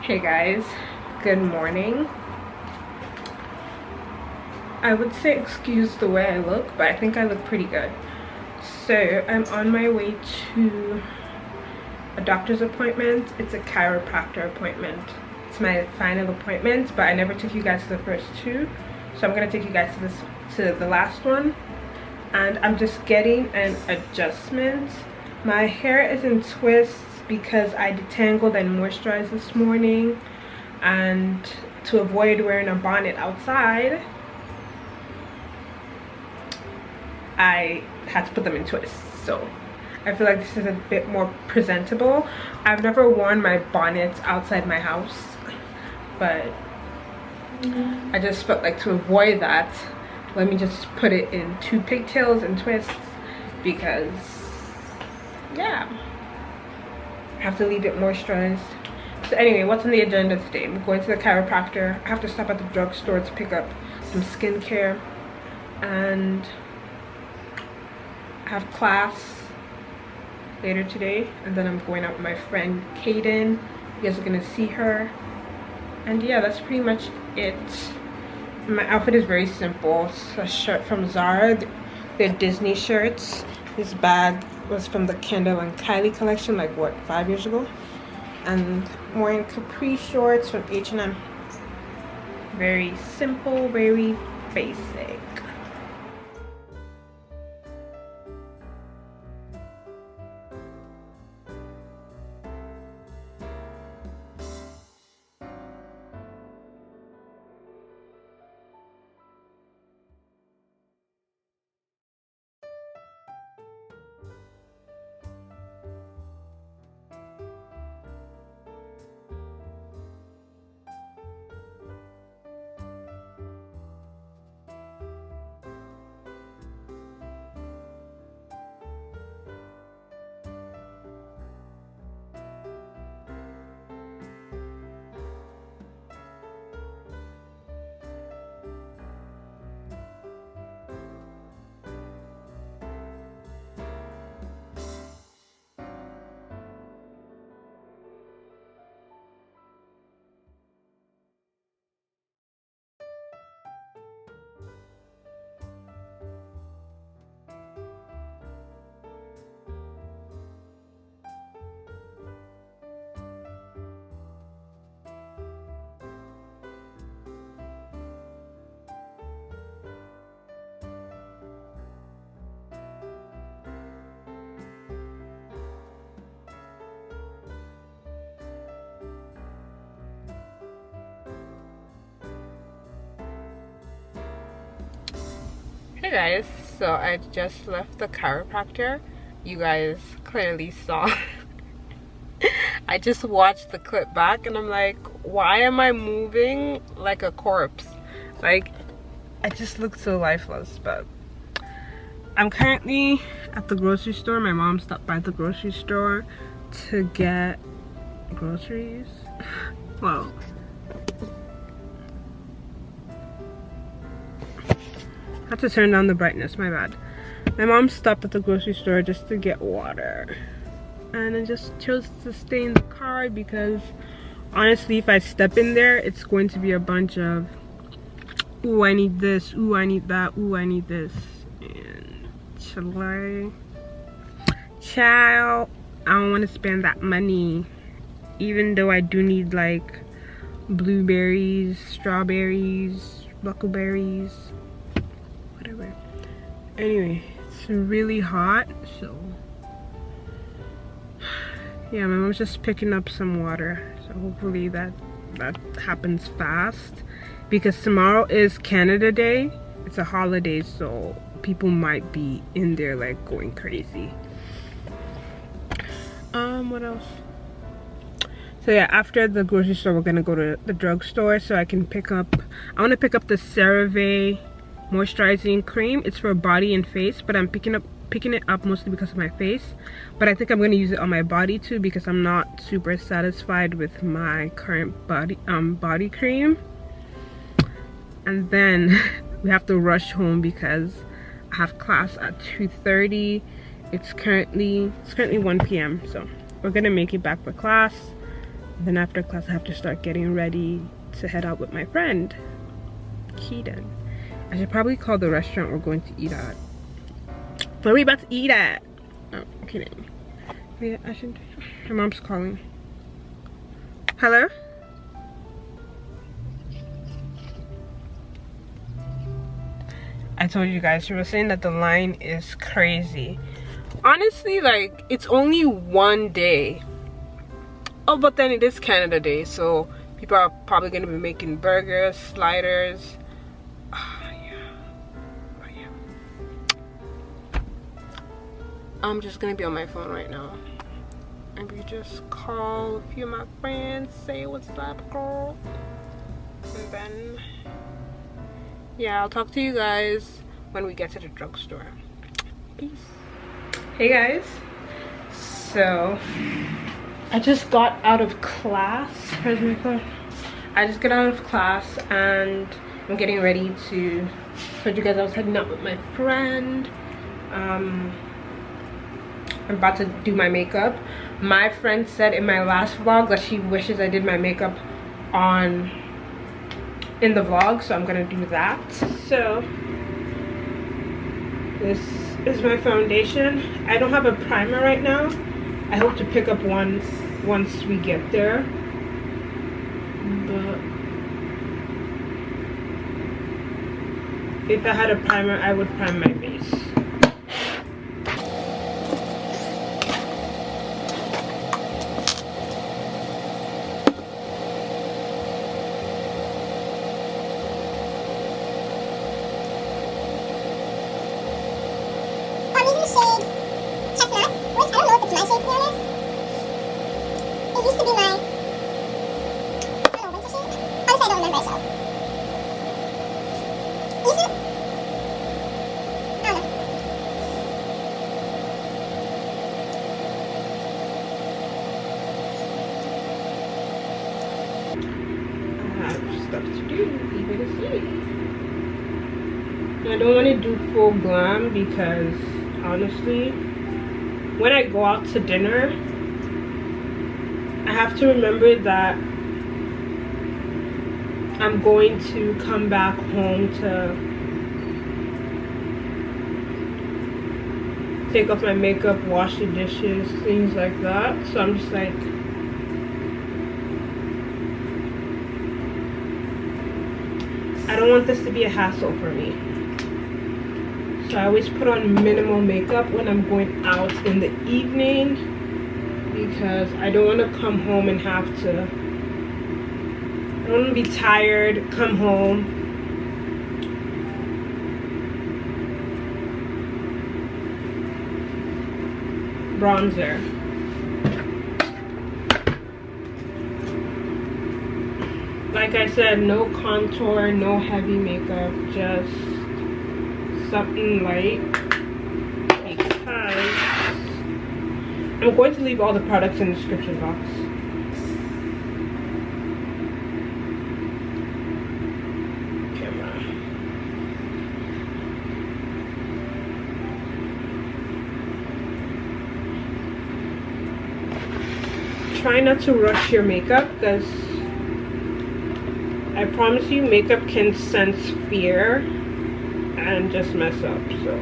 Hey guys, good morning. I would say excuse the way I look, but I think I look pretty good. So I'm on my way to a doctor's appointment. It's a chiropractor appointment. It's my final appointment, but I never took you guys to the first two, so I'm gonna take you guys to the last one. And I'm just getting an adjustment. My hair is in twists because I detangled and moisturized this morning, and to avoid wearing a bonnet outside, I had to put them in twists. So I feel like this is a bit more presentable. I've never worn my bonnets outside my house, but I just felt like to avoid that, let me just put it in two pigtails and twists, because yeah, I have to leave it moisturized. So anyway, what's on the agenda today? I'm going to the chiropractor. I have to stop at the drugstore to pick up some skincare, and I have class later today, and then I'm going out with my friend Kaden. You guys are gonna see her, and yeah, that's pretty much it. My outfit is very simple. It's a shirt from Zara. They're Disney shirts. This bag was from the Kendall and Kylie collection, like what, 5 years ago? And I'm wearing capri shorts from H&M. Very simple, very basic. Hey guys, so I just left the chiropractor. You guys clearly saw. I just watched the clip back and I'm like, why am I moving like a corpse? Like, I just look so lifeless. But I'm currently at the grocery store. My mom stopped by the grocery store to get groceries. Well, I have to turn down the brightness, my bad. My mom stopped at the grocery store just to get water, and I just chose to stay in the car because honestly, if I step in there, it's going to be a bunch of, ooh, I need this, ooh, I need that, ooh, I need this. And child, I don't want to spend that money, even though I do need like blueberries, strawberries, buckleberries, whatever. Anyway, it's really hot, so yeah, my mom's just picking up some water, so hopefully that happens fast, because tomorrow is Canada Day. It's a holiday, so people might be in there like going crazy. What else? So yeah, after the grocery store, we're gonna go to the drugstore so I can pick up, I want to pick up the CeraVe moisturizing cream. It's for body and face, but I'm picking it up mostly because of my face, but I think I'm going to use it on my body too, because I'm not super satisfied with my current body cream. And then we have to rush home because I have class at 2:30. It's currently 1 p.m. so we're gonna make it back for class, Then after class, I have to start getting ready to head out with my friend, Keaton. I should probably call the restaurant we're going to eat at. Where are we about to eat at? Oh, I'm kidding. Yeah, I should. My mom's calling. Hello? I told you guys, she was saying that the line is crazy. Honestly, like, it's only one day. Oh, but then it is Canada Day, so people are probably going to be making burgers, sliders. I'm just gonna be on my phone right now. Maybe just call a few of my friends, say what's up, girl. And then, yeah, I'll talk to you guys when we get to the drugstore. Peace. Hey guys. So, I just got out of class. Where's my phone? I just got out of class and I'm getting ready to, told you guys I was heading out with my friend. I'm about to do my makeup. My friend said in my last vlog that she wishes I did my makeup in the vlog, so I'm gonna do that. So this is my foundation. I don't have a primer right now. I hope to pick up one once we get there. But if I had a primer, I would prime my face. I'm using the shade Chestnut, which I don't know if it's my shade to be honest. It used to be my, I don't know, winter shade? Honestly, I don't remember, so. Used to? I don't know. I have stuff to do, eager to see. I don't want to do full glam because honestly, when I go out to dinner, I have to remember that I'm going to come back home to take off my makeup, wash the dishes, things like that. So I'm just like, I don't want this to be a hassle for me. So I always put on minimal makeup when I'm going out in the evening because I don't want to come home and have to, I don't want to be tired, come home. Bronzer. Like I said, no contour, no heavy makeup, just something light because I'm going to leave all the products in the description box. Camera. Try not to rush your makeup because I promise you makeup can sense fear and just mess up, so.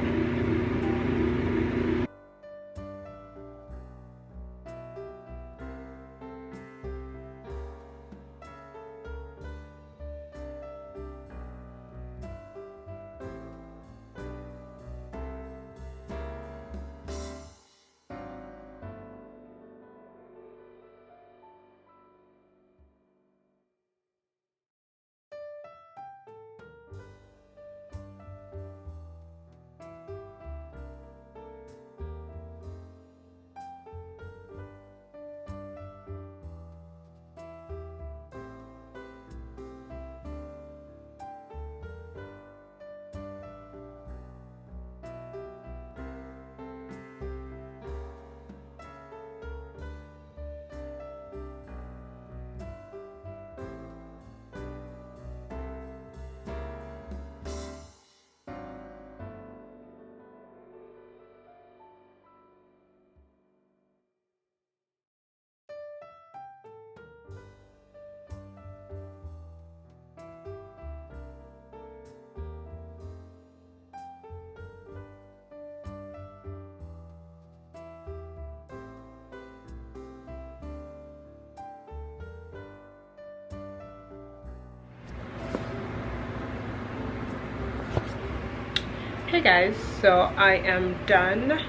Hey guys, so I am done.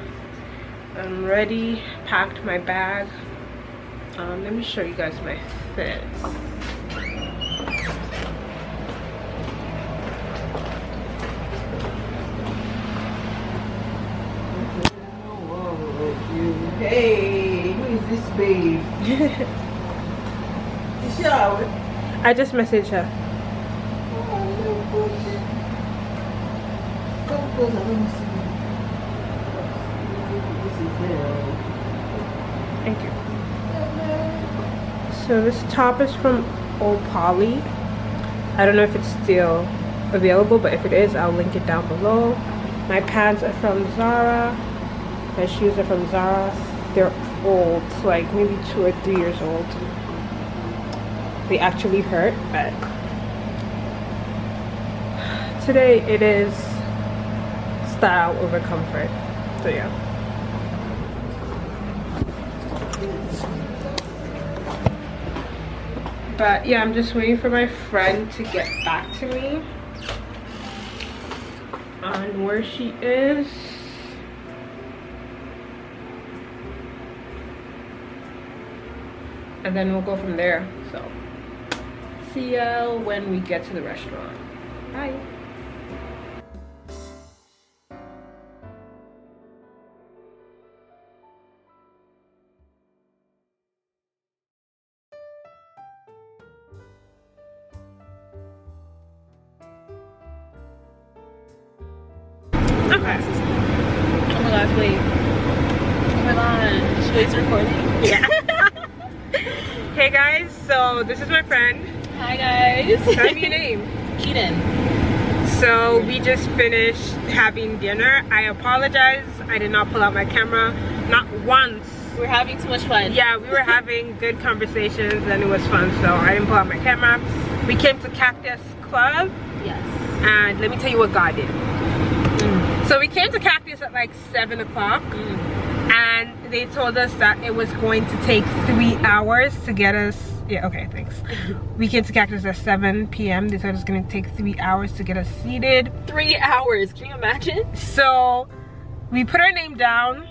I'm ready, packed my bag. Let me show you guys my fit. Hey, who is this babe? You showered? I just messaged her. Come closer, let me see. This is there. Thank you. So this top is from Old Polly. I don't know if it's still available, but if it is, I'll link it down below. My pants are from Zara. My shoes are from Zara. They're old, like maybe 2 or 3 years old. They actually hurt, but today it is style over comfort. So yeah. But yeah, I'm just waiting for my friend to get back to me on where she is. And then we'll go from there. So see ya when we get to the restaurant. Bye. Okay. Oh my gosh, wait. Oh my gosh. She's recording? Yeah. Hey guys, so this is my friend. Hi guys. Tell me your name. Keaton. So we just finished having dinner. I apologize, I did not pull out my camera, not once. We're having too much fun. Yeah, we were having good conversations and it was fun, so I didn't pull out my camera. We came to Cactus Club. Yes. And let me tell you what God did. So we came to Cactus at like 7 o'clock. And they told us that it was going to take 3 hours to get us. Yeah, okay, thanks. We came to Cactus at 7 p.m. They said it was going to take 3 hours to get us seated. 3 hours, can you imagine? So we put our name down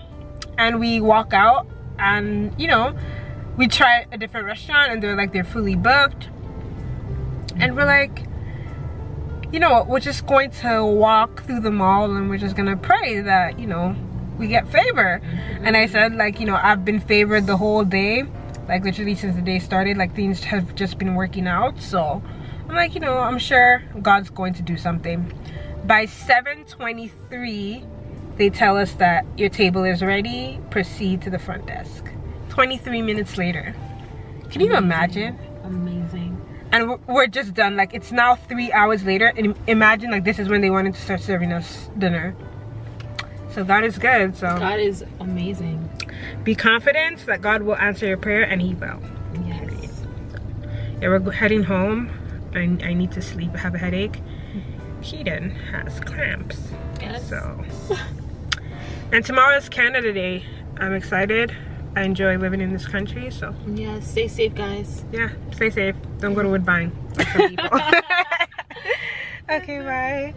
and we walk out, and you know, we try a different restaurant and they're like, they're fully booked. And we're like, you know, we're just going to walk through the mall and we're just gonna pray that, you know, we get favor. And I said, like, you know, I've been favored the whole day, like literally since the day started. Like things have just been working out, so I'm like, you know, I'm sure God's going to do something. By 7:23 they tell us that your table is ready, proceed to the front desk. 23 minutes later, can you imagine? Amazing. And we're just done. Like it's now 3 hours later, and imagine like this is when they wanted to start serving us dinner. So God is good. So God is amazing. Be confident that God will answer your prayer, and He will. Yes. Yeah, we're heading home. I need to sleep. I have a headache. Keaton has cramps. Yes. So. And tomorrow is Canada Day. I'm excited. I enjoy living in this country. So. Yeah. Stay safe, guys. Yeah. Stay safe. Don't go to Woodbine like some people. Okay. Bye.